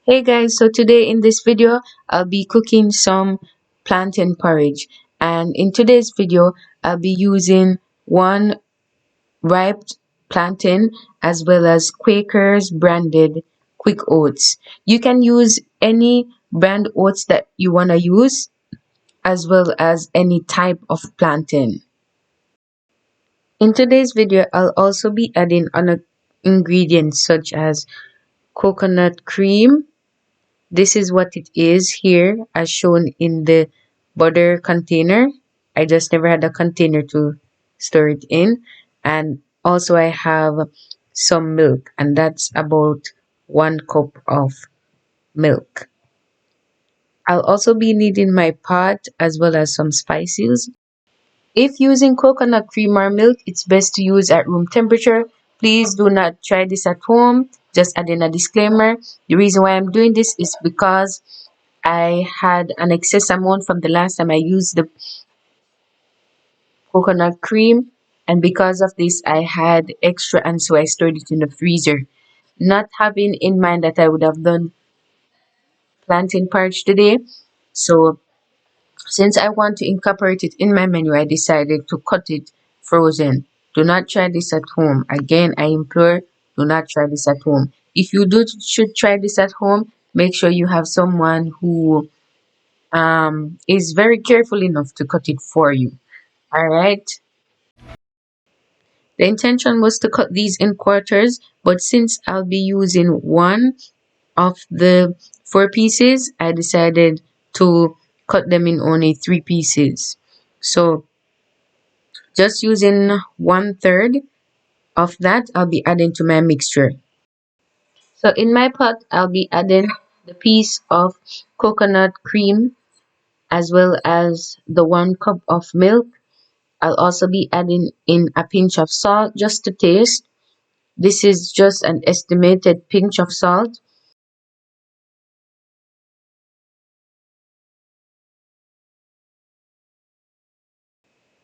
Hey guys, so today in this video I'll be cooking some plantain porridge, and in today's video I'll be using one ripe plantain as well as Quaker's branded quick oats. You can use any brand oats that you want to use as well as any type of plantain. In today's video I'll also be adding other ingredients such as coconut cream. This is what it is here as shown in the butter container. I just never had a container to store it in. And also I have some milk, and that's about 1 cup of milk. I'll also be needing my pot as well as some spices. If using coconut cream or milk, it's best to use at room temperature. Please do not try this at home. Just adding a disclaimer. The reason why I'm doing this is because I had an excess amount from the last time I used the coconut cream, and because of this I had extra, and so I stored it in the freezer, not having in mind that I would have done plantain porridge today. So since I want to incorporate it in my menu, I decided to cut it frozen. Do not try this at home. Again, I implore, do not try this at home. If you should try this at home, make sure you have someone who is very careful enough to cut it for you. All right. The intention was to cut these in quarters, but since I'll be using one of the 4 pieces, I decided to cut them in only 3 pieces. So just using 1/3 of that, I'll be adding to my mixture. So in my pot, I'll be adding the piece of coconut cream as well as the 1 cup of milk. I'll also be adding in a pinch of salt just to taste. This is just an estimated pinch of salt.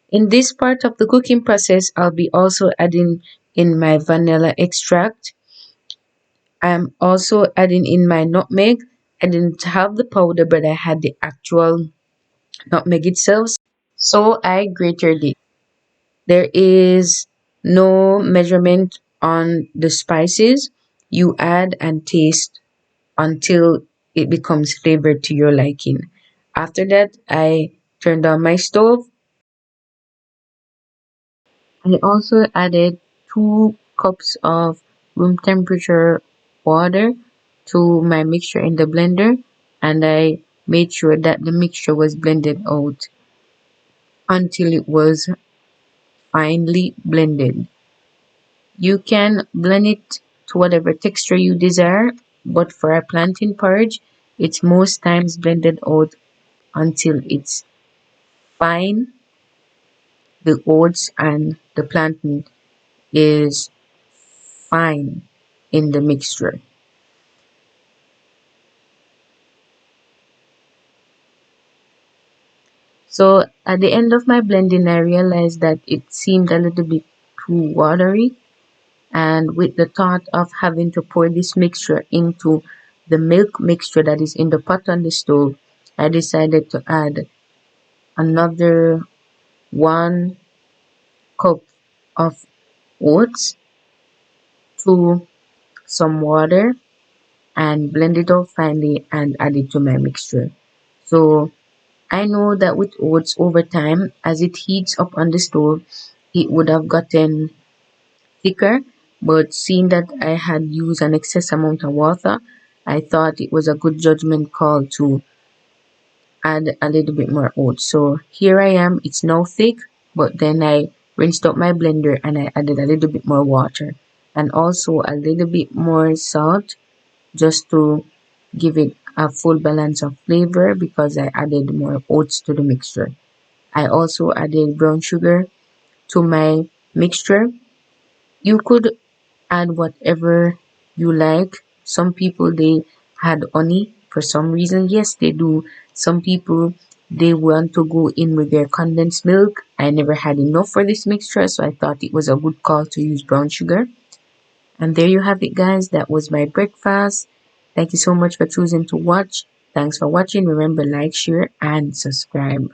In this part of the cooking process, I'll be also adding in my vanilla extract. I'm also adding in my nutmeg. I didn't have the powder, but I had the actual nutmeg itself, so I grated it. There is no measurement on the spices. You add and taste until it becomes flavored to your liking. After that, I turned on my stove. I also added 2 cups of room temperature water to my mixture in the blender, and I made sure that the mixture was blended out until it was finely blended. You can blend it to whatever texture you desire, but for a plantain porridge, it's most times blended out until it's fine. The oats and the plantain is fine in the mixture. So at the end of my blending, I realized that it seemed a little bit too watery, and with the thought of having to pour this mixture into the milk mixture that is in the pot on the stove, I decided to add another 1 cup of oats to some water and blend it out finely and add it to my mixture. So I know that with oats, over time, as it heats up on the stove, it would have gotten thicker, but seeing that I had used an excess amount of water, I thought it was a good judgment call to add a little bit more oats. So here I am, it's now thick, but then I rinsed out my blender and I added a little bit more water and also a little bit more salt just to give it a full balance of flavor because I added more oats to the mixture. I also added brown sugar to my mixture. You could add whatever you like. Some people they had honey for some reason. Yes, they do. Some people they want to go in with their condensed milk. I never had enough for this mixture, so I thought it was a good call to use brown sugar. And there you have it, guys. That was my breakfast. Thank you so much for choosing to watch. Thanks for watching. Remember, like, share, and subscribe.